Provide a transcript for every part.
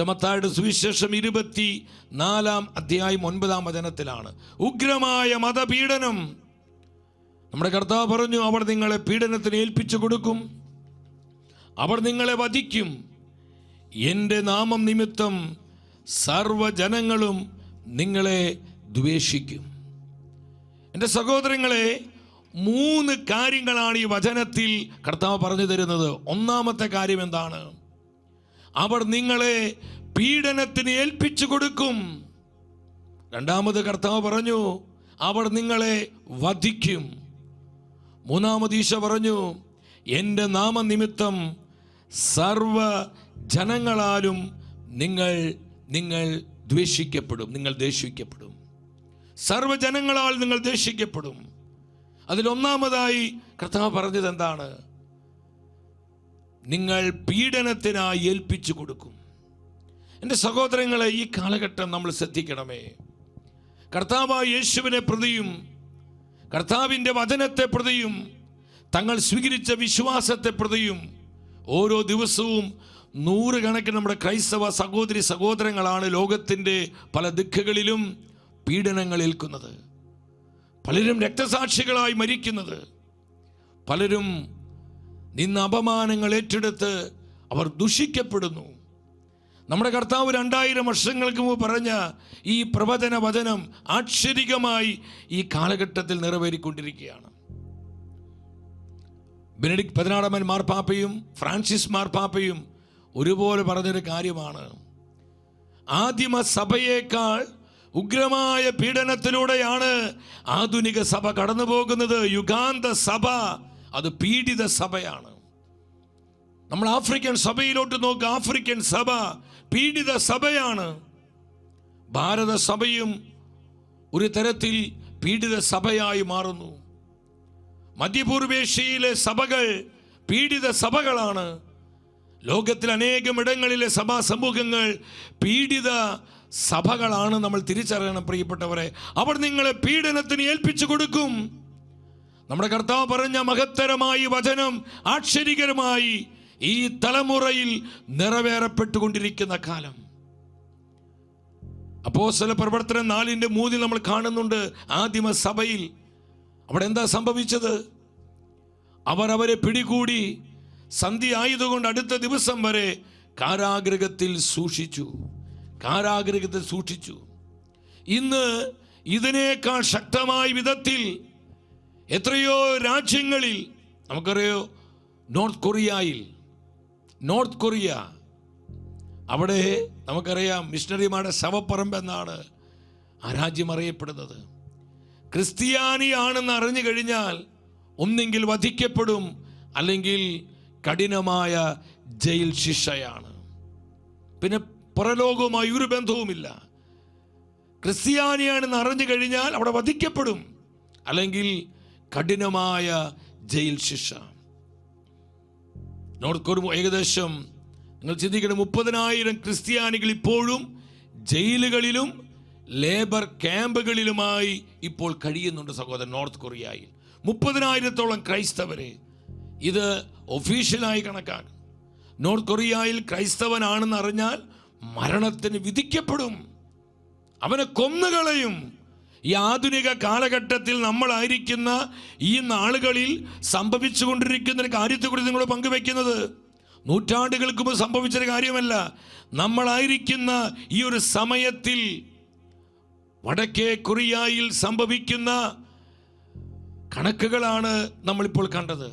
മത്തായിയുടെ സുവിശേഷം 24 അധ്യായം 9 വചനത്തിലാണ്. ഉഗ്രമായ മതപീഡനം. നമ്മുടെ കർത്താവ് പറഞ്ഞു, അവർ നിങ്ങളെ പീഡനത്തിന് ഏൽപ്പിച്ചു കൊടുക്കും, അവർ നിങ്ങളെ വധിക്കും, എൻ്റെ നാമം നിമിത്തം സർവ്വജനങ്ങളും നിങ്ങളെ ദ്വേഷിക്കും. എൻ്റെ സഹോദരങ്ങളെ, 3 കാര്യങ്ങളാണ് ഈ വചനത്തിൽ കർത്താവ് പറഞ്ഞു തരുന്നത്. ഒന്നാമത്തെ കാര്യം എന്താണ്? അവർ നിങ്ങളെ പീഡനത്തിന് ഏൽപ്പിച്ചു കൊടുക്കും. രണ്ടാമത് കർത്താവ് പറഞ്ഞു, അവർ നിങ്ങളെ വധിക്കും. മൂന്നാമത് ഈശോ പറഞ്ഞു, എൻ്റെ നാമനിമിത്തം സർവ ജനങ്ങളാലും നിങ്ങൾ ദ്വേഷിക്കപ്പെടും, നിങ്ങൾ ദ്വേഷിക്കപ്പെടും. സർവജനങ്ങളാൽ നിങ്ങൾ ദ്വേഷിക്കപ്പെടും. അതിലൊന്നാമതായി കർത്താവ് പറഞ്ഞത് എന്താണ്? നിങ്ങൾ പീഡനത്തിനായി ഏൽപ്പിച്ചു കൊടുക്കും. എൻ്റെ സഹോദരങ്ങളെ, ഈ കാലഘട്ടം നമ്മൾ ശ്രദ്ധിക്കണമേ. കർത്താവായ യേശുവിനെ പ്രതിയും കർത്താവിൻ്റെ വചനത്തെ പ്രതിയും തങ്ങൾ സ്വീകരിച്ച വിശ്വാസത്തെ പ്രതിയും ഓരോ ദിവസവും 100 കണക്കിന് നമ്മുടെ ക്രൈസ്തവ സഹോദരി സഹോദരങ്ങളാണ് ലോകത്തിൻ്റെ പല ദിക്കുകളിലും പീഡനങ്ങൾ ഏൽക്കുന്നത്. പലരും രക്തസാക്ഷികളായി മരിക്കുന്നത്. പലരും നിന്ന് അപമാനങ്ങൾ ഏറ്റെടുത്ത് അവർ ദുഷിക്കപ്പെടുന്നു. നമ്മുടെ കർത്താവ് 2000 വർഷങ്ങൾക്ക് മുമ്പ് പറഞ്ഞ ഈ പ്രവചന വചനം ആശ്ചര്യമായി ഈ കാലഘട്ടത്തിൽ നിറവേറിക്കൊണ്ടിരിക്കുകയാണ്. ബെനഡിക്ട് 16 മാർപ്പാപ്പയും ഫ്രാൻസിസ് മാർപ്പാപ്പയും ഒരുപോലെ പറഞ്ഞൊരു കാര്യമാണ്. ആദിമ സഭയേക്കാൾ ഉഗ്രമായ പീഡനത്തിലൂടെയാണ് ആധുനിക സഭ കടന്നു പോകുന്നത്. യുഗാന്ത സഭ അത് പീഡിത സഭയാണ്. നമ്മൾ ആഫ്രിക്കൻ സഭയിലോട്ട് നോക്കുക. ആഫ്രിക്കൻ സഭ പീഡിത സഭയാണ്. ഭാരത സഭയും ഒരു തരത്തിൽ പീഡിത സഭയായി മാറുന്നു. മധ്യപൂർവേഷ്യയിലെ സഭകൾ പീഡിത സഭകളാണ്. ലോകത്തിൽ അനേകം ഇടങ്ങളിലെ സഭാ സമൂഹങ്ങൾ പീഡിത സഭകളാണ്. നമ്മൾ തിരിച്ചറിയണം പ്രിയപ്പെട്ടവരെ. അവർ നിങ്ങളെ പീഡനത്തിന് ഏൽപ്പിച്ചു കൊടുക്കും. നമ്മുടെ കർത്താവ് പറഞ്ഞ മഹത്തരമായി വചനം ആശ്ചര്യകരമായി ഈ തലമുറയിൽ നിറവേറപ്പെട്ടുകൊണ്ടിരിക്കുന്ന കാലം. അപ്പോസ്തല പ്രവർത്തനം 4:3 നമ്മൾ കാണുന്നുണ്ട്. ആദിമ സഭയിൽ അവിടെ എന്താ സംഭവിച്ചത്? അവരെ പിടികൂടി സന്ധ്യ ആയതുകൊണ്ട് അടുത്ത ദിവസം വരെ കാരാഗൃഹത്തിൽ സൂക്ഷിച്ചു. ഇന്ന് ഇതിനേക്കാൾ ശക്തമായ വിധത്തിൽ എത്രയോ രാജ്യങ്ങളിൽ, നമുക്കറിയോ നോർത്ത് കൊറിയ അവിടെ നമുക്കറിയാം മിഷണറിമാരുടെ ശവപ്പറമ്പ് എന്നാണ് ആ രാജ്യം അറിയപ്പെടുന്നത്. ക്രിസ്ത്യാനിയാണെന്ന് അറിഞ്ഞു കഴിഞ്ഞാൽ ഒന്നെങ്കിൽ വധിക്കപ്പെടും, അല്ലെങ്കിൽ കഠിനമായ ജയിൽ ശിക്ഷയാണ്. പിന്നെ പരലോകവുമായി ഒരു ബന്ധവുമില്ല. ക്രിസ്ത്യാനിയാണെന്ന് അറിഞ്ഞു കഴിഞ്ഞാൽ അവിടെ വധിക്കപ്പെടും, അല്ലെങ്കിൽ കഠിനമായ ജയിൽ ശിക്ഷ. നോർത്ത് കൊറിയ ഏകദേശം നിങ്ങൾ ചിന്തിക്കണം, 30,000 ക്രിസ്ത്യാനികൾ ഇപ്പോഴും ജയിലുകളിലും ലേബർ ക്യാമ്പുകളിലുമായി ഇപ്പോൾ കഴിയുന്നുണ്ട് സഹോദരൻ. നോർത്ത് കൊറിയയിൽ 30,000-ഓളം ക്രൈസ്തവരെ. ഇത് ഒഫീഷ്യലായി കണക്കാണ്. നോർത്ത് കൊറിയയിൽ ക്രൈസ്തവനാണെന്ന് അറിഞ്ഞാൽ മരണത്തിന് വിധിക്കപ്പെടും, അവനെ കൊന്നുകളയും. ഈ ആധുനിക കാലഘട്ടത്തിൽ നമ്മളായിരിക്കുന്ന ഈ നാളുകളിൽ സംഭവിച്ചുകൊണ്ടിരിക്കുന്ന കാര്യത്തെക്കുറിച്ച് നിങ്ങൾ പങ്കുവെക്കുന്നത് നൂറ്റാണ്ടുകൾക്ക് മുമ്പ് സംഭവിച്ചൊരു കാര്യമല്ല. നമ്മളായിരിക്കുന്ന ഈ ഒരു സമയത്തിൽ വടക്കേ കൊറിയയിൽ സംഭവിക്കുന്ന കണക്കുകളാണ് നമ്മളിപ്പോൾ കണ്ടത്.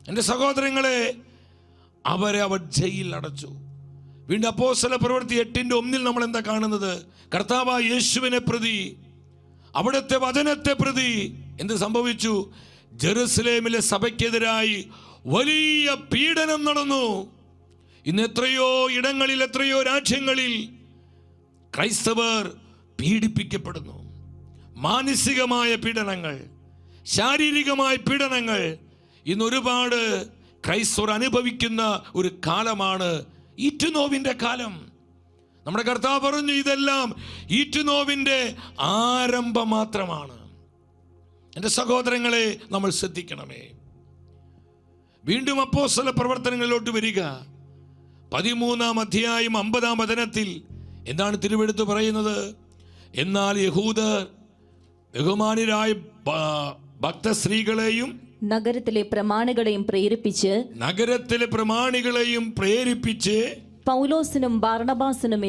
എൻ്റെ സഹോദരങ്ങളെ, അവർ ജയിലിൽ അടച്ചു. വീണ്ടും അപ്പോസ്തല പ്രവൃത്തി 8:1 നമ്മൾ എന്താ കാണുന്നത്? കർത്താവായ യേശുവിനെ പ്രതി, അവിടുത്തെ വചനത്തെ പ്രതി എന്ത് സംഭവിച്ചു? ജെറുസലേമിലെ സഭയ്ക്കെതിരായി വലിയ പീഡനം നടന്നു. ഇന്ന് എത്രയോ ഇടങ്ങളിൽ, എത്രയോ രാജ്യങ്ങളിൽ ക്രൈസ്തവർ പീഡിപ്പിക്കപ്പെടുന്നു. മാനസികമായ പീഡനങ്ങൾ, ശാരീരികമായ പീഡനങ്ങൾ ഇന്ന് ഒരുപാട് ക്രൈസ്തവർ അനുഭവിക്കുന്ന ഒരു കാലമാണ് ഈറ്റുനോവിൻ്റെ കാലം. നമ്മുടെ കർത്താവ് പറഞ്ഞു, ഇതെല്ലാം ഈറ്റുനോവിൻ്റെ ആരംഭം മാത്രമാണ്. എൻ്റെ സഹോദരങ്ങളെ, നമ്മൾ ശ്രദ്ധിക്കണമേ. വീണ്ടും അപ്പോസ്തല പ്രവർത്തനങ്ങളിലോട്ട് വരിക. 13-ാം അധ്യായം 50-ാം വചനത്തിൽ എന്താണ് തിരുവെടുത്ത് പറയുന്നത്? എന്നാൽ യഹൂദർ ബഹുമാന്യരായ ഭക്തസ്ത്രീകളെയും നഗരത്തിലെ പ്രമാണികളെയും പ്രേരിപ്പിച്ച് പൗലോസിനും ബർന്നബാസിനും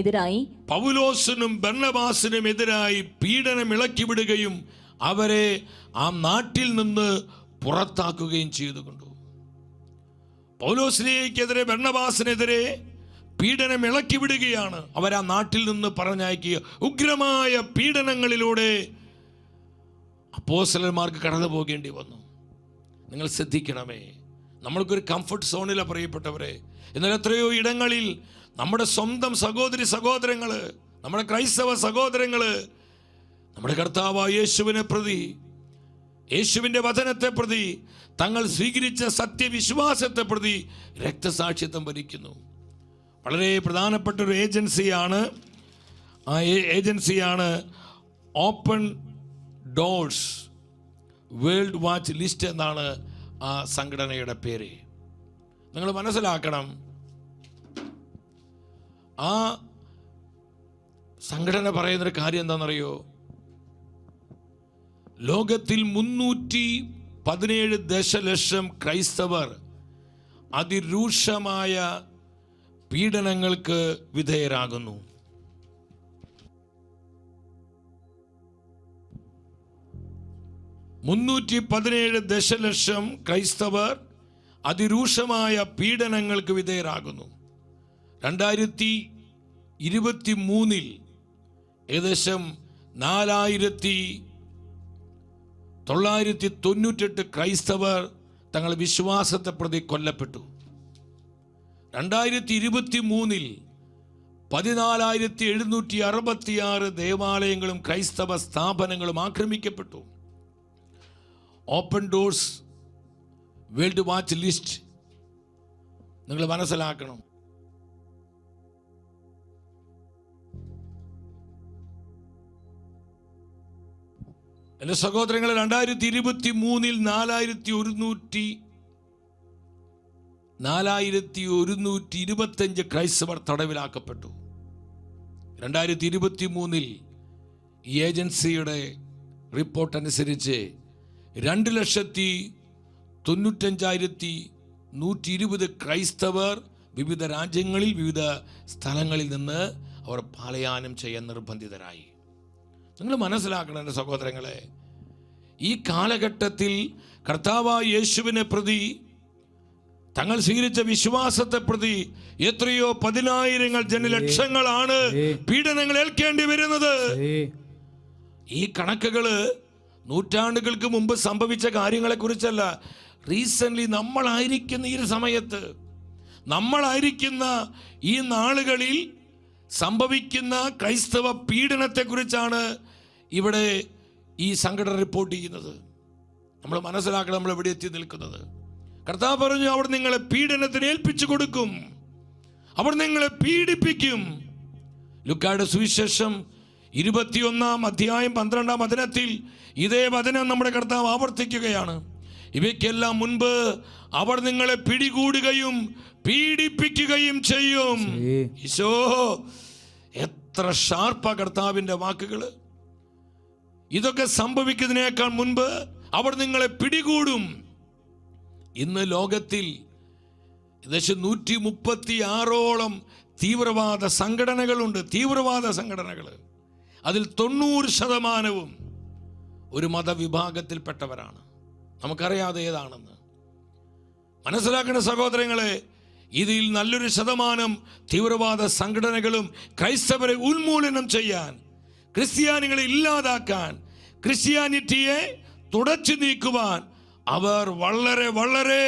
എതിരായി പീഡനം ഇളക്കിവിടുകയും അവരെ ആ നാട്ടിൽ നിന്ന് പുറത്താക്കുകയും ചെയ്തുകൊണ്ടു. പൗലോസിനെതിരെ ബർന്നബാസിനെതിരെ പീഡനം ഇളക്കിവിടുകയാണ്. അവരാ നാട്ടിൽ നിന്ന് പറഞ്ഞയക്കുക. ഉഗ്രമായ പീഡനങ്ങളിലൂടെ അപ്പോസ്തലന്മാർക്ക് കടന്നു പോകേണ്ടി വന്നു. നിങ്ങൾ ശ്രദ്ധിക്കണമേ, നമ്മൾക്കൊരു കംഫർട്ട് സോണിലാണ് പ്രിയപ്പെട്ടവരെ. എന്നാൽ എത്രയോ ഇടങ്ങളിൽ നമ്മുടെ സ്വന്തം സഹോദരങ്ങൾ, നമ്മുടെ ക്രൈസ്തവ സഹോദരങ്ങൾ നമ്മുടെ കർത്താവായ യേശുവിനെ പ്രതി, യേശുവിൻ്റെ വചനത്തെ പ്രതി, തങ്ങൾ സ്വീകരിച്ച സത്യവിശ്വാസത്തെ പ്രതി രക്തസാക്ഷിത്വം വരിക്കുന്നു. വളരെ പ്രധാനപ്പെട്ട ഒരു ഏജൻസിയാണ്. ആ ഏജൻസിയാണ് open doors world watch list എന്നാണ് ആ സംഘടനയുടെ പേര്. നിങ്ങൾ മനസ്സിലാക്കണം, ആ സംഘടന പറയുന്നൊരു കാര്യം എന്താണെന്നറിയോ? ലോകത്തിൽ 317 ദശലക്ഷം ക്രൈസ്തവർ അതിരൂക്ഷമായ പീഡനങ്ങൾക്ക് വിധേയരാകുന്നു. 317 ദശലക്ഷം ക്രൈസ്തവർ അതിരൂക്ഷമായ പീഡനങ്ങൾക്ക് വിധേയരാകുന്നു. 2023 ഏകദേശം 4998 ക്രൈസ്തവർ തങ്ങളുടെ വിശ്വാസത്തെ പ്രതി കൊല്ലപ്പെട്ടു. 2023 14,766 ദേവാലയങ്ങളും ക്രൈസ്തവ സ്ഥാപനങ്ങളും ആക്രമിക്കപ്പെട്ടു. Open doors world watch list നിങ്ങൾ മനസ്സിലാക്കണം. എൻ്റെ സഹോദരങ്ങളെ, 2023 4,125 ക്രൈസ്തവർ തടവിലാക്കപ്പെട്ടു. 2023 ഈ ഏജൻസിയുടെ റിപ്പോർട്ട് അനുസരിച്ച് 2,95,120 ക്രൈസ്തവർ വിവിധ രാജ്യങ്ങളിൽ, വിവിധ സ്ഥലങ്ങളിൽ നിന്ന് അവർ പലായനം ചെയ്യാൻ നിർബന്ധിതരായി. നിങ്ങൾ മനസ്സിലാക്കണം എൻ്റെ സഹോദരങ്ങളെ, ഈ കാലഘട്ടത്തിൽ കർത്താവായ യേശുവിനെ പ്രതി, തങ്ങൾ സ്വീകരിച്ച വിശ്വാസത്തെ പ്രതി എത്രയോ 10,000 ജനലക്ഷങ്ങളാണ് പീഡനങ്ങൾ ഏൽക്കേണ്ടി വരുന്നത്. ഈ കണക്കുകള് നൂറ്റാണ്ടുകൾക്ക് മുമ്പ് സംഭവിച്ച കാര്യങ്ങളെ കുറിച്ചല്ല. റീസെന്റ് നമ്മളായിരിക്കുന്ന ഈ സമയത്ത്, നമ്മളായിരിക്കുന്ന ഈ നാളുകളിൽ സംഭവിക്കുന്ന ക്രൈസ്തവ പീഡനത്തെ കുറിച്ചാണ് ഇവിടെ ഈ സംഘടന റിപ്പോർട്ട് ചെയ്യുന്നത്. നമ്മൾ മനസ്സിലാക്കണം നമ്മൾ എവിടെ എത്തി നിൽക്കുന്നത്. കർത്താവ് പറഞ്ഞു, അവർ നിങ്ങളെ പീഡനത്തിന് ഏൽപ്പിച്ചു കൊടുക്കും, അവർ നിങ്ങളെ പീഡിപ്പിക്കും. ലൂക്കായുടെ സുവിശേഷം 21-ാം അധ്യായം 12-ാം വചനത്തിൽ ഇതേ വചനം നമ്മുടെ കർത്താവ് ആവർത്തിക്കുകയാണ്. ഇവയ്ക്കെല്ലാം മുൻപ് അവർ നിങ്ങളെ പിടികൂടുകയും പീഡിപ്പിക്കുകയും ചെയ്യും. ഈശോ, എത്ര ഷാർപ്പാ കർത്താവിൻ്റെ വാക്കുകൾ! ഇതൊക്കെ സംഭവിക്കുന്നതിനേക്കാൾ മുൻപ് അവർ നിങ്ങളെ പിടികൂടും. ഇന്ന് ലോകത്തിൽ ഏകദേശം 136ഓളം തീവ്രവാദ സംഘടനകളുണ്ട്. തീവ്രവാദ സംഘടനകൾ, അതിൽ 90% ഒരു മതവിഭാഗത്തിൽപ്പെട്ടവരാണ്. നമുക്കറിയാതെ ഏതാണെന്ന്. മനസ്സിലാക്കുന്ന സഹോദരങ്ങളെ, ഇതിൽ നല്ലൊരു ശതമാനം തീവ്രവാദ സംഘടനകളും ക്രൈസ്തവരെ ഉന്മൂലനം ചെയ്യാൻ, ക്രിസ്ത്യാനികളെ ഇല്ലാതാക്കാൻ, ക്രിസ്ത്യാനിറ്റിയെ തുടച്ചു നീക്കുവാൻ അവർ വളരെ വളരെ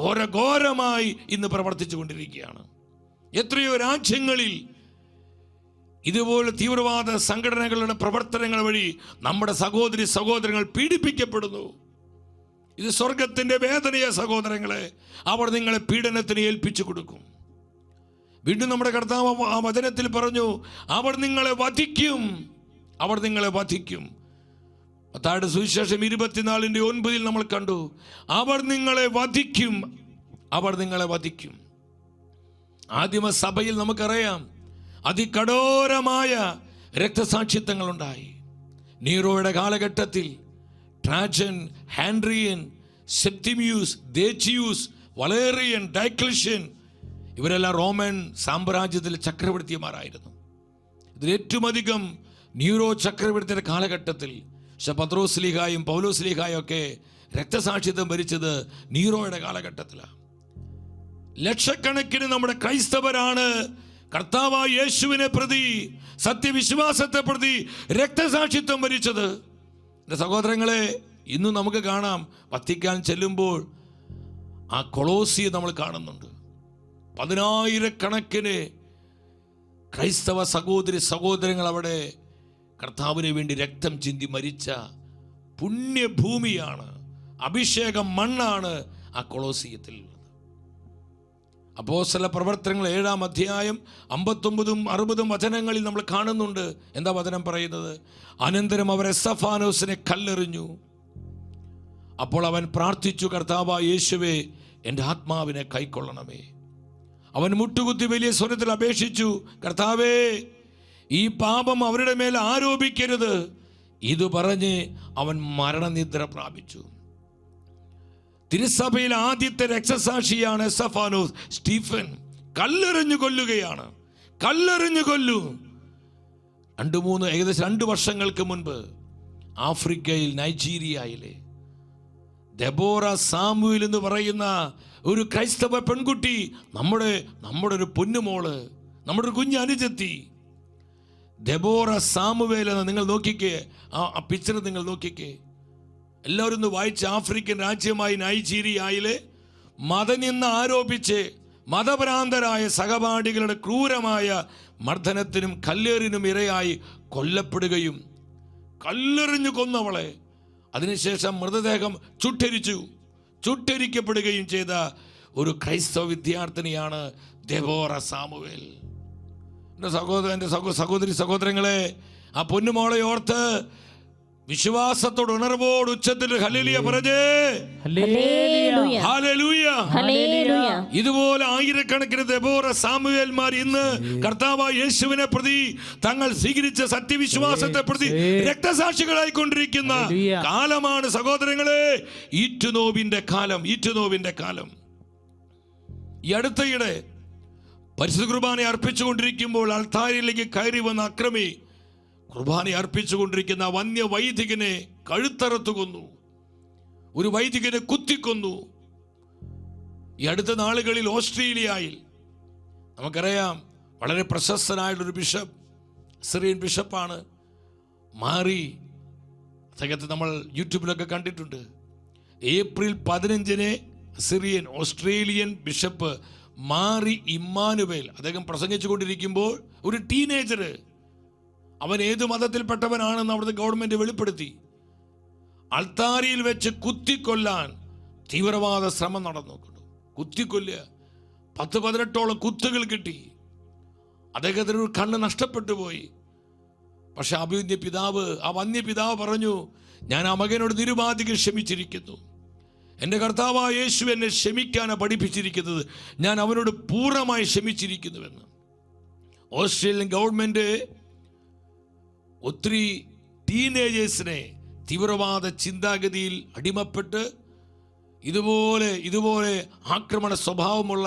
ഘോരഘോരമായി ഇന്ന് പ്രവർത്തിച്ചു കൊണ്ടിരിക്കുകയാണ്. എത്രയോ രാജ്യങ്ങളിൽ ഇതുപോലെ തീവ്രവാദ സംഘടനകളുടെ പ്രവർത്തനങ്ങൾ വഴി നമ്മുടെ സഹോദരങ്ങൾ പീഡിപ്പിക്കപ്പെടുന്നു. ഇത് സ്വർഗത്തിന്റെ വേദനയെ സഹോദരങ്ങളെ. അവർ നിങ്ങളെ പീഡനത്തിന് ഏൽപ്പിച്ചു കൊടുക്കും. വീണ്ടും നമ്മുടെ കർത്താവ് ആ വചനത്തിൽ പറഞ്ഞു, അവർ നിങ്ങളെ വധിക്കും, അവർ നിങ്ങളെ വധിക്കും. മത്തായിയുടെ സുവിശേഷം 24:9 നമ്മൾ കണ്ടു, അവർ നിങ്ങളെ വധിക്കും, അവർ നിങ്ങളെ വധിക്കും. ആദിമ സഭയിൽ നമുക്കറിയാം അതികഠോരമായ രക്തസാക്ഷിത്വങ്ങളുണ്ടായി. നീറോയുടെ കാലഘട്ടത്തിൽ ട്രാജൻ, ഹാൻഡ്രിയൻ, സെപ്തിമിയൂസ്, ദേച്ചിയൂസ്, വലേറിയൻ, ഡയക്ലിഷ്യൻ ഇവരെല്ലാം റോമൻ സാമ്രാജ്യത്തിലെ ചക്രവർത്തിമാരായിരുന്നു. ഇതിൽ ഏറ്റവും അധികം നീറോ ചക്രവർത്തിയുടെ കാലഘട്ടത്തിൽ പത്രോസ് ലീഹായും പൗലോസ് ലീഹായും ഒക്കെ രക്തസാക്ഷിത്വം ഭരിച്ചത് നീറോയുടെ കാലഘട്ടത്തിലാണ്. ലക്ഷക്കണക്കിന് നമ്മുടെ ക്രൈസ്തവരാണ് കർത്താവായ യേശുവിനെ പ്രതി, സത്യവിശ്വാസത്തെ പ്രതി രക്തസാക്ഷിത്വം ഭരിച്ചത്. എൻ്റെ സഹോദരങ്ങളെ, ഇന്ന് നമുക്ക് കാണാം, വത്തിക്കാൻ ചെല്ലുമ്പോൾ ആ കൊളോസിയെ നമ്മൾ കാണുന്നുണ്ട്. 10,000-കണക്കിന് ക്രൈസ്തവ സഹോദരി സഹോദരങ്ങൾ അവിടെ കർത്താവിന് വേണ്ടി രക്തം ചിന്തി മരിച്ച പുണ്യഭൂമിയാണ്, അഭിഷേകം മണ്ണാണ് ആ കൊളോസിയത്തിൽ. അപ്പോസ്തല പ്രവർത്തനങ്ങൾ 7-ാം അധ്യായം 59-ഉം 60-ഉം വചനങ്ങളിൽ നമ്മൾ കാണുന്നുണ്ട്. എന്താ വചനം പറയുന്നത്? അനന്തരം അവർ എസ്തഫാനോസിനെ കല്ലെറിഞ്ഞു. അപ്പോൾ അവൻ പ്രാർത്ഥിച്ചു, കർത്താവായ യേശുവേ, എൻ്റെ ആത്മാവിനെ കൈക്കൊള്ളണമേ. അവൻ മുട്ടുകുത്തി വലിയ സ്വരത്തിൽ അപേക്ഷിച്ചു, കർത്താവേ, ഈ പാപം അവരുടെ മേൽ ആരോപിക്കരുത്. ഇത് പറഞ്ഞ് അവൻ മരണനിദ്ര പ്രാപിച്ചു. തിരുസഭയിൽ ആദ്യത്തെ രക്തസാക്ഷിയാണ് എസ്തഫാനോസ്. സ്റ്റീഫൻ കല്ലെറിഞ്ഞു കൊല്ലുകയാണ്. കല്ലെറിഞ്ഞു കൊല്ലു. ഏകദേശം 2 വർഷങ്ങൾക്ക് മുൻപ് ആഫ്രിക്കയിൽ നൈജീരിയയിലെ ദെബോറ സാമുവേൽ എന്ന് പറയുന്ന ഒരു ക്രൈസ്തവ പെൺകുട്ടി, നമ്മുടെ ഒരു പൊന്നുമോള്, നമ്മുടെ ഒരു കുഞ്ഞ് അനുജത്തി ദെബോറ സാമുവേൽ എന്ന് നിങ്ങൾ നോക്കിക്കേ, ആ പിക്ചർ നിങ്ങൾ നോക്കിക്കേ. എല്ലാവരും ഒന്ന് വായിച്ച്. ആഫ്രിക്കൻ രാജ്യമായി നൈജീരിയയിലെ മതനിന്ദ ആരോപിച്ച് മതഭ്രാന്തരായ സഹപാഠികളുടെ ക്രൂരമായ മർദ്ദനത്തിനും കല്ലേറിനും ഇരയായി കൊല്ലപ്പെടുകയും, കല്ലെറിഞ്ഞു കൊന്നവളെ അതിനുശേഷം മൃതദേഹം ചുട്ടരിക്കപ്പെടുകയും ചെയ്ത ഒരു ക്രൈസ്തവ വിദ്യാർത്ഥിനിയാണ് ദെബോറ സാമുവേൽ. എൻ്റെ സഹോദരി സഹോദരങ്ങളെ, ആ പൊന്നുമോളെ ഓർത്ത് വിശ്വാസത്തോട് ഉണർവോട് ഉച്ചത്തിൽ ഹല്ലേലൂയ പറഞ്ഞേ. ഹല്ലേലൂയ. ഇതുപോലെ ആയിരക്കണക്കിന് ദെബോറ സാമുവേൽമാർ ഇന്ന് കർത്താവായ യേശുവിനെ പ്രതി, തങ്ങൾ സ്വീകരിച്ച സത്യവിശ്വാസത്തെ പ്രതി രക്തസാക്ഷികളായിക്കൊണ്ടിരിക്കുന്ന കാലമാണ് സഹോദരങ്ങളെ. ഈറ്റുനോവിന്റെ കാലം. ഈ അടുത്തയിടെ പരിശുദ്ധ കുർബാന അർപ്പിച്ചുകൊണ്ടിരിക്കുമ്പോൾ അൾത്താരിലേക്ക് കയറി വന്ന അക്രമി കുർബാന അർപ്പിച്ചുകൊണ്ടിരിക്കുന്ന വന്യവൈദികനെ കഴുത്തറുത്തു കൊന്നു. ഒരു വൈദികനെ കുത്തിക്കൊന്നു. ഈ അടുത്ത നാളുകളിൽ ഓസ്ട്രേലിയയിൽ നമുക്കറിയാം, വളരെ പ്രശസ്തനായിട്ടൊരു ബിഷപ്പ്, സിറിയൻ ബിഷപ്പാണ്, മാറി. അദ്ദേഹത്തെ നമ്മൾ യൂട്യൂബിലൊക്കെ കണ്ടിട്ടുണ്ട്. ഏപ്രിൽ 15-ന് സിറിയൻ ഓസ്ട്രേലിയൻ ബിഷപ്പ് മാറി ഇമ്മാനുവേൽ അദ്ദേഹം പ്രസംഗിച്ചു കൊണ്ടിരിക്കുമ്പോൾ ഒരു ടീനേജർ, അവൻ ഏത് മതത്തിൽപ്പെട്ടവനാണെന്ന് അവിടുത്തെ ഗവൺമെന്റ് വെളിപ്പെടുത്തി, അൾത്താരിയിൽ വെച്ച് കുത്തിക്കൊല്ലാൻ തീവ്രവാദ ശ്രമം നടന്നു. കുത്തിക്കൊല്ലുക, 10-18ഓളം കുത്തുകൾ കിട്ടി. അദ്ദേഹത്തിന് ഒരു കണ്ണ് നഷ്ടപ്പെട്ടു പോയി. പക്ഷെ ആ വന്യപിതാവ് പറഞ്ഞു, ഞാൻ ആ മകനോട് നിരുപാധികം ക്ഷമിച്ചിരിക്കുന്നു. എൻ്റെ കർത്താവായ യേശു എന്നെ ക്ഷമിക്കാനാണ് പഠിപ്പിച്ചിരിക്കുന്നത്. ഞാൻ അവനോട് പൂർണ്ണമായി ക്ഷമിച്ചിരിക്കുന്നുവെന്ന്. ഓസ്ട്രേലിയൻ ഗവൺമെന്റ് ഒത്തിരി ടീനേജേഴ്സിനെ തീവ്രവാദ ചിന്താഗതിയിൽ അടിമപ്പെട്ട് ഇതുപോലെ ആക്രമണ സ്വഭാവമുള്ള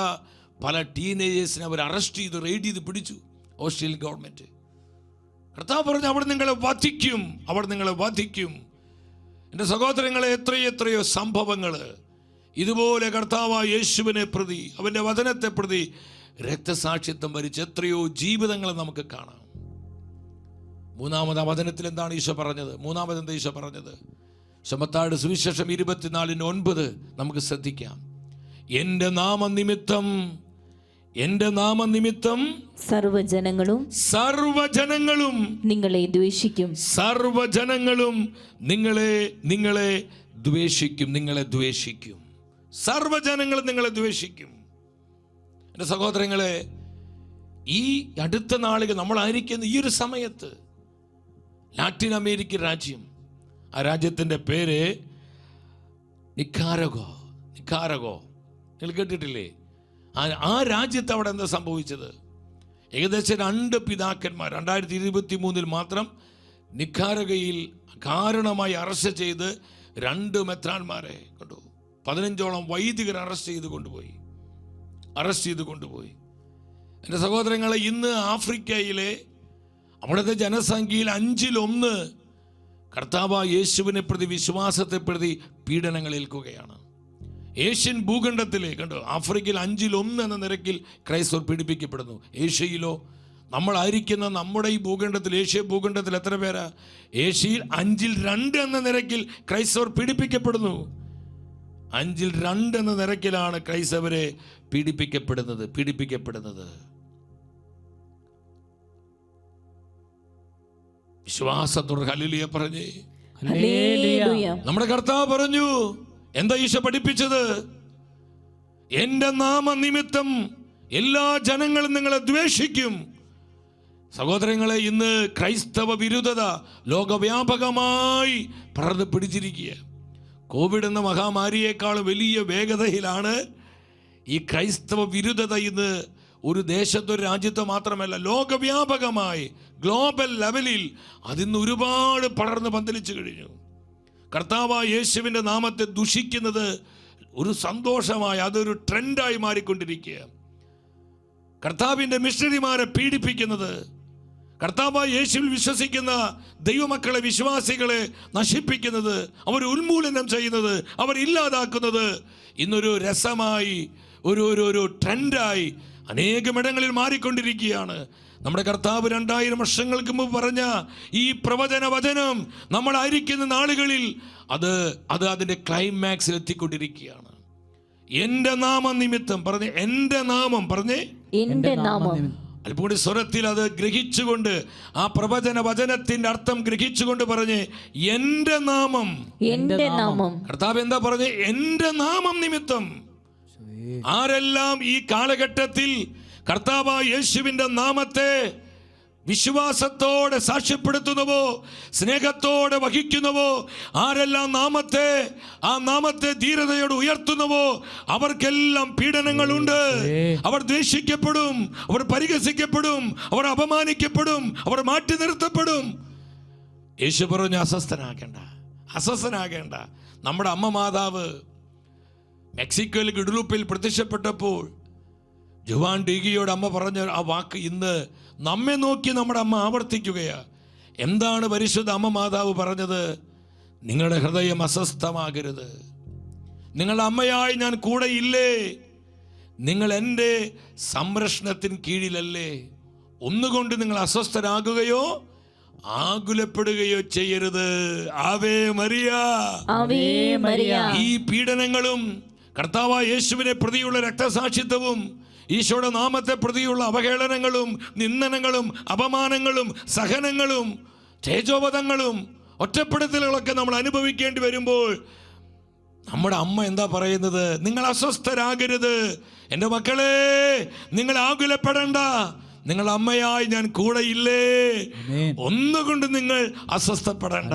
പല ടീനേജേഴ്സിനെ അവർ അറസ്റ്റ് ചെയ്ത് റെയ്ഡ് ചെയ്ത് പിടിച്ചു ഓസ്ട്രേലിയൻ ഗവൺമെന്റ്. കർത്താവ് പറഞ്ഞു, അവിടെ നിങ്ങളെ വധിക്കും. എൻ്റെ സഹോദരങ്ങളെ, എത്രയോ സംഭവങ്ങൾ ഇതുപോലെ കർത്താവായ യേശുവിനെ പ്രതി, അവൻ്റെ വചനത്തെ പ്രതി രക്തസാക്ഷിത്വം വരിച്ച എത്രയോ ജീവിതങ്ങൾ നമുക്ക് കാണാം. മൂന്നാമത് വചനത്തിൽ എന്താണ് ഈശോ പറഞ്ഞത്? ഈശോ പറഞ്ഞത് മത്തായിയുടെ സുവിശേഷം 24:9 നമുക്ക് ശ്രദ്ധിക്കാം. എൻ്റെ നാമനിമിത്തം സർവ്വജനങ്ങളും നിങ്ങളെ ദ്വേഷിക്കും. സർവ്വജനങ്ങളും നിങ്ങളെ ദ്വേഷിക്കും. സർവ്വജനങ്ങളും നിങ്ങളെ ദ്വേഷിക്കും. എൻ്റെ സഹോദരങ്ങളെ, ഈ അടുത്ത നാളുകൾ നമ്മളായിരിക്കുന്ന ഈ ഒരു സമയത്ത് ലാറ്റിൻ അമേരിക്കൻ രാജ്യം, ആ രാജ്യത്തിൻ്റെ പേര് നിക്കാരഗോ. നിങ്ങൾ കേട്ടിട്ടില്ലേ? ആ രാജ്യത്ത് അവിടെ എന്താ സംഭവിച്ചത്? ഏകദേശം 2 പിതാക്കന്മാർ 2023 മാത്രം നിക്കാരാഗയിൽ കാരണമായി അറസ്റ്റ് ചെയ്ത് 2 മെത്രാന്മാരെ കൊണ്ടുപോയി. 15ഓളം വൈദികർ അറസ്റ്റ് ചെയ്ത് കൊണ്ടുപോയി. എൻ്റെ സഹോദരങ്ങളെ, ഇന്ന് ആഫ്രിക്കയിലെ അവിടുത്തെ ജനസംഖ്യയിൽ 1/5 കർത്താവ് യേശുവിനെ പ്രതി, വിശ്വാസത്തെ പ്രതി പീഡനങ്ങൾ ഏൽക്കുകയാണ്. ഏഷ്യൻ ഭൂഖണ്ഡത്തിലെ ആഫ്രിക്കയിൽ 1/5 എന്ന നിരക്കിൽ ക്രൈസ്തവർ പീഡിപ്പിക്കപ്പെടുന്നു. ഏഷ്യയിലോ നമ്മളായിരിക്കുന്ന നമ്മുടെ ഈ ഭൂഖണ്ഡത്തിൽ, ഏഷ്യ ഭൂഖണ്ഡത്തിൽ എത്ര പേരാ? ഏഷ്യയിൽ 2/5 എന്ന നിരക്കിൽ ക്രൈസ്തവർ പീഡിപ്പിക്കപ്പെടുന്നു. 2/5 എന്ന നിരക്കിലാണ് ക്രൈസ്തവരെ പീഡിപ്പിക്കപ്പെടുന്നത്. വിശ്വാസത്തോടെ ഹല്ലേലൂയ പറഞ്ഞേ. നമ്മുടെ കർത്താവ് പറഞ്ഞു, എന്താ ഈശോ പഠിപ്പിച്ചത്? എന്റെ നാമനിമിത്തം എല്ലാ ജനങ്ങളും നിങ്ങളെ ദ്വേഷിക്കും. സഹോദരങ്ങളെ, ഇന്ന് ക്രൈസ്തവ വിരുദ്ധത ലോകവ്യാപകമായി പടർന്ന് പിടിച്ചിരിക്കുക. കോവിഡ് എന്ന മഹാമാരിയേക്കാൾ വലിയ വേഗതയിലാണ് ഈ ക്രൈസ്തവ വിരുദ്ധത ഇന്ന് ഒരു ദേശത്തോ രാജ്യത്തോ മാത്രമല്ല, ലോകവ്യാപകമായി ഗ്ലോബൽ ലെവലിൽ അതിന്ന് ഒരുപാട് പടർന്ന് പന്തലിച്ചു കഴിഞ്ഞു. കർത്താവ് യേശുവിൻ്റെ നാമത്തെ ദുഷിക്കുന്നത് ഒരു സന്തോഷമായി, അതൊരു ട്രെൻഡായി മാറിക്കൊണ്ടിരിക്കുക. കർത്താവിൻ്റെ മിഷണറിമാരെ പീഡിപ്പിക്കുന്നത്, കർത്താവ് യേശുവിൽ വിശ്വസിക്കുന്ന ദൈവമക്കളെ, വിശ്വാസികളെ നശിപ്പിക്കുന്നത്, അവർ ഉന്മൂലനം ചെയ്യുന്നത്, അവർ ഇല്ലാതാക്കുന്നത് ഇന്നൊരു രസമായി, ഒരു ട്രെൻഡായി അനേകമിടങ്ങളിൽ മാറിക്കൊണ്ടിരിക്കുകയാണ്. നമ്മുടെ കർത്താവ് 2000 വർഷങ്ങൾക്ക് മുമ്പ് പറഞ്ഞ ഈ പ്രവചന വചനം നമ്മളായിരിക്കുന്ന നാളുകളിൽ അത് അതിൻ്റെ ക്ലൈമാക്സിൽ എത്തിക്കൊണ്ടിരിക്കുകയാണ്. എൻ്റെ നാമനിമിത്തം പറഞ്ഞേ, എൻ്റെ നാമം പറഞ്ഞേ, എൻ്റെ നാമം. അല്പം കൂടി സ്വരത്തിൽ അത് ഗ്രഹിച്ചുകൊണ്ട്, ആ പ്രവചന വചനത്തിന്റെ അർത്ഥം ഗ്രഹിച്ചുകൊണ്ട് പറഞ്ഞേ, എൻ്റെ നാമം. കർത്താവ് എന്താ പറഞ്ഞേ? എൻ്റെ നാമം നിമിത്തം. ആരെല്ലാം ഈ കാലഘട്ടത്തിൽ കർത്താവ് യേശുവിൻ്റെ നാമത്തെ വിശ്വാസത്തോടെ സാക്ഷ്യപ്പെടുത്തുന്നവോ, സ്നേഹത്തോടെ വഹിക്കുന്നവോ, ആരെല്ലാം ആ നാമത്തെ ധീരതയോടെ ഉയർത്തുന്നവോ, അവർക്കെല്ലാം പീഡനങ്ങളുണ്ട്. അവർ ദ്വേഷിക്കപ്പെടും, അവർ പരിഹസിക്കപ്പെടും, അവർ അപമാനിക്കപ്പെടും, അവർ മാറ്റി നിർത്തപ്പെടും. യേശു പറഞ്ഞു, അസ്വസ്ഥനാകേണ്ട. നമ്മുടെ അമ്മ മാതാവ് മെക്സിക്കോയിൽ ഗുഡലൂപ്പിൽ പ്രത്യക്ഷപ്പെട്ടപ്പോൾ ജുവാൻ ഡീഗിയോട് അമ്മ പറഞ്ഞ ആ വാക്ക് ഇന്ന് നമ്മെ നോക്കി നമ്മുടെ അമ്മ ആവർത്തിക്കുകയാ. എന്താണ് പരിശുദ്ധ അമ്മ മാതാവ് പറഞ്ഞത്? നിങ്ങളുടെ ഹൃദയം അസ്വസ്ഥമാകരുത്. നിങ്ങളുടെ അമ്മയായി ഞാൻ കൂടെ ഇല്ലേ? നിങ്ങൾ എൻ്റെ സംരക്ഷണത്തിന് കീഴിലല്ലേ? ഒന്നുകൊണ്ട് നിങ്ങൾ അസ്വസ്ഥരാകുകയോ ആകുലപ്പെടുകയോ ചെയ്യരുത്. Ave Maria. ഈ പീഡനങ്ങളും കർത്താവായ യേശുവിനെ പ്രതിയുള്ള രക്തസാക്ഷിത്വവും ഈശോയുടെ നാമത്തെ പ്രതിയുള്ള അവഹേളനങ്ങളും നിന്ദനങ്ങളും അപമാനങ്ങളും സഹനങ്ങളും തേജോവധങ്ങളും ഒറ്റപ്പെടുത്തലുകളൊക്കെ നമ്മൾ അനുഭവിക്കേണ്ടി വരുമ്പോൾ നമ്മുടെ അമ്മ എന്താ പറയുന്നത്? നിങ്ങൾ അസ്വസ്ഥരാകരുത് എൻ്റെ മക്കളെ, നിങ്ങൾ ആകുലപ്പെടണ്ട. നിങ്ങൾ അമ്മയായി ഞാൻ കൂടെ ഇല്ലേ? ഒന്നുകൊണ്ട് നിങ്ങൾ അസ്വസ്ഥപ്പെടേണ്ട.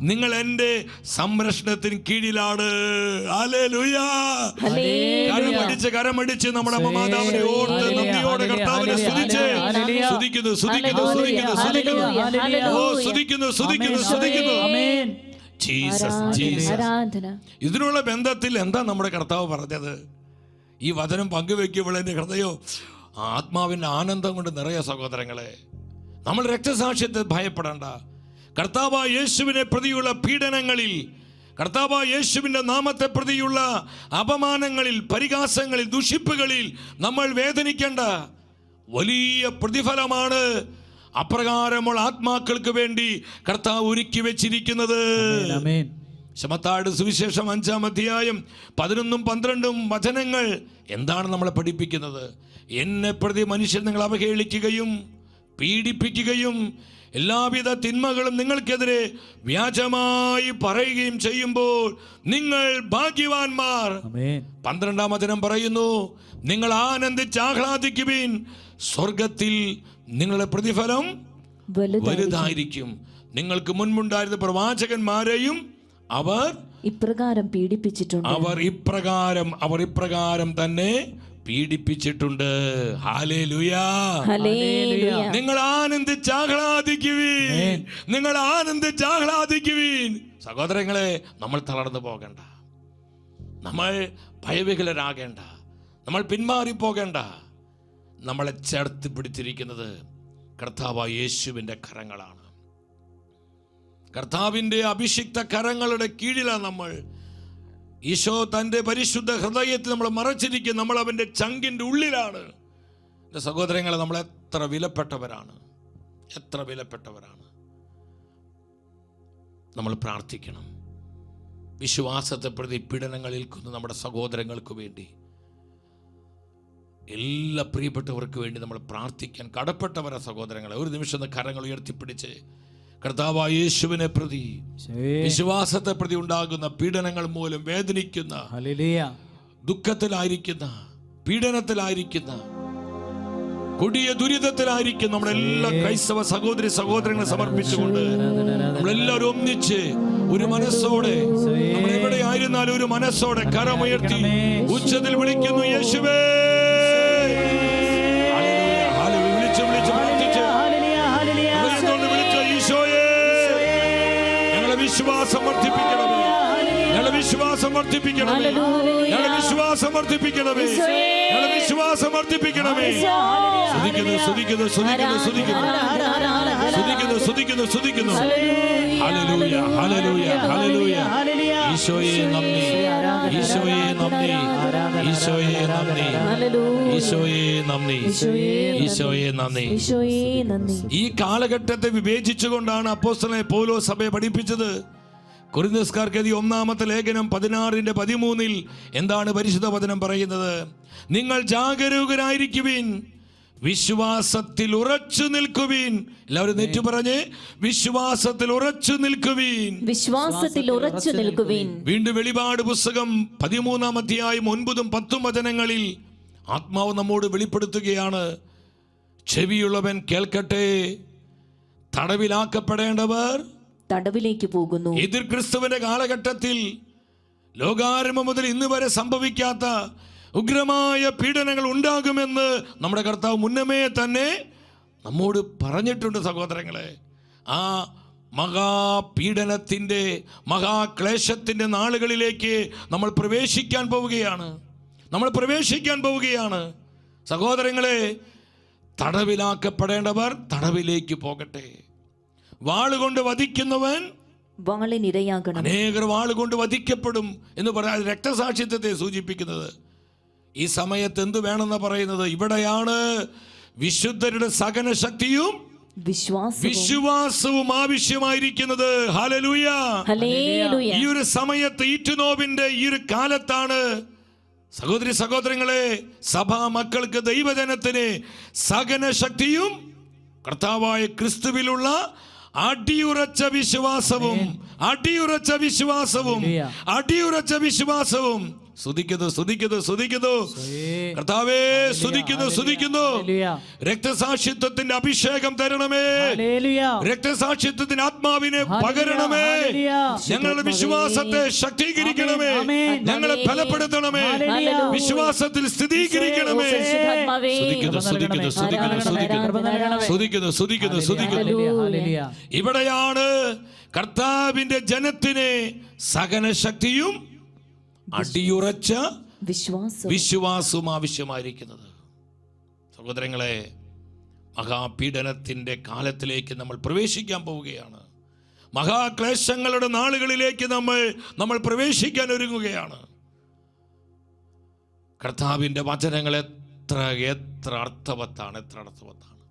നിങ്ങൾ എൻ്റെ സംരക്ഷണത്തിന് കീഴിലാണ്. ഹല്ലേലൂയ. കരമടിച്ച് നമ്മുടെ അമ്മ മാതാവിനെ ഓർത്ത് നന്ദിയോടെ കർത്താവിനെ സ്തുതിക്കുന്നു. ഇതിനുള്ള ബന്ധത്തിൽ എന്താ നമ്മുടെ കർത്താവ് പറഞ്ഞത്? ഈ വചനം പങ്കുവെക്കുമ്പോൾ എൻ്റെ ഹൃദയം ആത്മാവിൻ്റെ ആനന്ദം കൊണ്ട് നിറയ. സഹോദരങ്ങളെ, നമ്മൾ രക്തസാക്ഷ്യത്തെ ഭയപ്പെടേണ്ട. കർത്താവ് യേശുവിനെ പ്രതിയുള്ള പീഡനങ്ങളിൽ, കർത്താവ് യേശുവിൻ്റെ നാമത്തെ പ്രതിയുള്ള അപമാനങ്ങളിൽ, പരിഹാസങ്ങളിൽ, ദുഷിപ്പുകളിൽ നമ്മൾ വേദനിക്കേണ്ട. വലിയ പ്രതിഫലമാണ് അപ്രകാരമുള്ള ആത്മാക്കൾക്ക് വേണ്ടി കർത്താവ് ഒരുക്കി വെച്ചിരിക്കുന്നത്. ശമത്താട് സുവിശേഷം 5-ാം അധ്യായം 11-12 വചനങ്ങൾ എന്താണ് നമ്മളെ പഠിപ്പിക്കുന്നത്? എന്നെ പ്രതി മനുഷ്യർ നിങ്ങൾ അവഹേളിക്കുകയും പീഡിപ്പിക്കുകയും എല്ലാവിധ തിന്മകളും നിങ്ങൾക്കെതിരെ വ്യാജമായി പറയുകയും ചെയ്യുമ്പോൾ നിങ്ങൾ ഭാഗ്യവാന്മാർ. 12-ാം വചനം പറയുന്നു, നിങ്ങൾ ആനന്ദിച്ച് ആഹ്ലാദിക്കുവിൻ, സ്വർഗത്തിൽ നിങ്ങളുടെ പ്രതിഫലം വലുതായിരിക്കും. നിങ്ങൾക്ക് മുൻപുണ്ടായിരുന്ന പ്രവാചകന്മാരെയും അവർ ഇപ്രകാരം പീഡിപ്പിച്ചിട്ടുണ്ട്. അവർ ഇപ്രകാരം തന്നെ പീഡിപ്പിച്ചിട്ടുണ്ട്. ഹല്ലേലൂയ. ഹല്ലേലൂയ. നിങ്ങൾ ആനന്ദിച്ചാഹ്ലാദിക്കുവീൻ, നിങ്ങൾ ആനന്ദിച്ചാഹ്ലാദിക്കുവീൻ. സഹോദരങ്ങളെ, നമ്മൾ തളർന്നു പോകണ്ട, നമ്മൾ ഭയവിഹലരാകേണ്ട, നമ്മൾ പിന്മാറിപ്പോകേണ്ട. നമ്മളെ ചേർത്ത് പിടിച്ചിരിക്കുന്നത് കർത്താവായ യേശുവിൻ്റെ കരങ്ങളാണ്. കർത്താവിൻ്റെ അഭിഷിക്ത കരങ്ങളുടെ കീഴിലാണ് നമ്മൾ. ഈശോ തൻ്റെ പരിശുദ്ധ ഹൃദയത്തിൽ നമ്മൾ മറച്ചിരിക്കും. നമ്മൾ അവൻ്റെ ചങ്കിൻ്റെ ഉള്ളിലാണ്. എൻ്റെ സഹോദരങ്ങളെ, നമ്മൾ എത്ര വിലപ്പെട്ടവരാണ്, എത്ര വിലപ്പെട്ടവരാണ്. നമ്മൾ പ്രാർത്ഥിക്കണം. വിശ്വാസത്തെ പ്രതി പീഡനങ്ങൾ ഏൽക്കുന്ന നമ്മുടെ സഹോദരങ്ങൾക്ക് വേണ്ടി, എല്ലാ പ്രിയപ്പെട്ടവർക്ക് വേണ്ടി നമ്മൾ പ്രാർത്ഥിക്കാൻ കടപ്പെട്ടവരെ. സഹോദരങ്ങളെ, ഒരു നിമിഷം കരങ്ങൾ ഉയർത്തിപ്പിടിച്ച് കർത്താവായ യേശുവിനെ പ്രതി, വിശ്വാസത്തെ പ്രതി ഉണ്ടാകുന്ന പീഡനങ്ങൾ മൂലം വേദനിക്കുന്ന, ദുഃഖത്തിലായിരിക്കുന്ന, പീഡനത്തിലായിരിക്കുന്ന, കൊടിയ ദുരിതത്തിലായിരിക്കും നമ്മളെല്ലാ ക്രൈസ്തവ സഹോദരി സഹോദരങ്ങളെ സമർപ്പിച്ചുകൊണ്ട് നമ്മളെല്ലാവരും ഒന്നിച്ച് ഒരു മനസ്സോടെ, നമ്മളെവിടെ ആയിരുന്നാലും ഒരു മനസ്സോടെ കരമുയർത്തി ഉച്ചത്തിൽ വിളിക്കുന്നു, യേശുവേ. വിളിച്ചു വിളിച്ചു പ്രാർത്ഥിച്ച് ഈശോയെ, ഞങ്ങളെ വിശ്വാസം വർദ്ധിപ്പിക്കണമേ, ഞങ്ങളെ വിശ്വാസം വർദ്ധിപ്പിക്കണമേ, ഞങ്ങളെ വിശ്വാസം വർദ്ധിപ്പിക്കണമേ, ഞങ്ങളെ വിശ്വാസം വർദ്ധിപ്പിക്കണമേ. സ്തുതിക്കുന്നു, സ്തുതിക്കുന്നു, സ്തുതിക്കുന്നു, സ്തുതിക്കുന്നു, സ്തുതിക്കുന്നു, സ്തുതിക്കുന്നു, സ്തുതിക്കുന്നു. Hallelujah, hallelujah, hallelujah. ഈശോയെ നന്ദി, ഈശോയെ നന്ദി, ഈശോയെ നന്ദി, ഈശോയെ നന്ദി, ഈശോയെ നന്ദി. ഈ കാലഘട്ടത്തെ വിവേചിച്ചുകൊണ്ടാണ് അപ്പോസ്തലനായ പൗലോസ് സഭയെ പഠിപ്പിച്ചത്. കൊരിന്ത്യർക്കാർക്ക് എഴുതിയ 1-ാമത്തെ ലേഖനം 16:13 എന്താണ് പരിശുദ്ധ വചനം പറയുന്നത്? നിങ്ങൾ ജാഗരൂകരായിരിക്കുവിൻ, വിശ്വാസത്തിൽ ഉറച്ചു നിൽക്കുവിൻ. എല്ലാവരും നെറ്റു പറഞ്ഞേ, വിശ്വാസത്തിൽ ഉറച്ചു നിൽക്കുവിൻ, വിശ്വാസത്തിൽ ഉറച്ചു നിൽക്കുവിൻ. വീണ്ടും വെളിപാട് പുസ്തകം 13-ാം അധ്യായം 9-10 വചനങ്ങളിൽ ആത്മാവ് നമ്മോട് വെളിപ്പെടുത്തുകയാണ്. ചെവിയുള്ളവൻ കേൾക്കട്ടെ, തടവിലാക്കപ്പെടേണ്ടവർ തടവിലേക്ക് പോകുന്നു. എതിർ ക്രിസ്തുവിന്റെ കാലഘട്ടത്തിൽ ലോകാരംഭം മുതൽ ഇന്ന് വരെ സംഭവിക്കാത്ത ഉഗ്രമായ പീഡനങ്ങൾ ഉണ്ടാകുമെന്ന് നമ്മുടെ കർത്താവ് മുന്നമേ തന്നെ നമ്മോട് പറഞ്ഞിട്ടുണ്ട്. സഹോദരങ്ങളെ, ആ മഹാപീഡനത്തിൻ്റെ, മഹാക്ലേശത്തിൻ്റെ നാളുകളിലേക്ക് നമ്മൾ പ്രവേശിക്കാൻ പോവുകയാണ്, നമ്മൾ പ്രവേശിക്കാൻ പോവുകയാണ്. സഹോദരങ്ങളെ, തടവിലാക്കപ്പെടേണ്ടവർ തടവിലേക്ക് പോകട്ടെ. വാളുകൊണ്ട് വധിക്കുന്നവൻ വാളിനിരയാകണം. അനേകർ വാളുകൊണ്ട് വധിക്കപ്പെടും എന്ന് പറയാൻ രക്തസാക്ഷിത്വത്തെ സൂചിപ്പിക്കുന്നത്. ഈ സമയത്ത് എന്ത് വേണമെന്ന് പറയുന്നത്? ഇവിടെയാണ് വിശുദ്ധരുടെ സകല ശക്തിയും വിശ്വാസവും ആവശ്യമായിരിക്കുന്നത്. Hallelujah, hallelujah. ഈ ഒരു സമയത്ത്, ഈറ്റുനോവിന്റെ ഈ ഒരു കാലത്താണ് സഹോദരി സഹോദരങ്ങളെ, സഭാ മക്കൾക്ക്, ദൈവജനത്തിന് സകല ശക്തിയും കർത്താവായ ക്രിസ്തുവിലുള്ള അടിയുറച്ച വിശ്വാസവും, അടിയുറച്ച വിശ്വാസവും, അടിയുറച്ച വിശ്വാസവും. സ്തുതിക്കുന്നു, സ്തുതിക്കുന്നു, സ്തുതിക്കുന്നു. കർത്താവേ, സ്തുതിക്കുന്നു, സ്തുതിക്കുന്നു. രക്തസാക്ഷിത്വത്തിന്റെ അഭിഷേകം തരണമേ, രക്തസാക്ഷിത്വത്തിന്റെ ആത്മാവിനെ പകരണമേ. ഞങ്ങളുടെ വിശ്വാസത്തെ ശക്തീകരിക്കണമേ, ഞങ്ങളെ ബലപ്പെടുത്തണമേ, വിശ്വാസത്തിൽ സ്ഥിരീകരിക്കണമേ. സ്തുതിക്കുന്നു, സ്തുതിക്കുന്നു, സ്തുതിക്കുന്നു, സ്തുതിക്കുന്നു, സ്തുതിക്കുന്നു, സ്തുതിക്കുന്നു. ഇവിടെയാണ് കർത്താവിന്റെ ജനത്തിന് സകല ശക്തിയും അടിയുറച്ച വിശ്വാസവും ആവശ്യമായിരിക്കുന്നത്. സഹോദരങ്ങളെ, മഹാപീഡനത്തിൻ്റെ കാലത്തിലേക്ക് നമ്മൾ പ്രവേശിക്കാൻ പോവുകയാണ്. മഹാക്ലേശങ്ങളുടെ നാളുകളിലേക്ക് നമ്മൾ പ്രവേശിക്കാൻ ഒരുങ്ങുകയാണ്. കർത്താവിൻ്റെ വചനങ്ങൾ എത്ര എത്ര അർത്ഥവത്താണ്, എത്ര അർത്ഥവത്താണ്.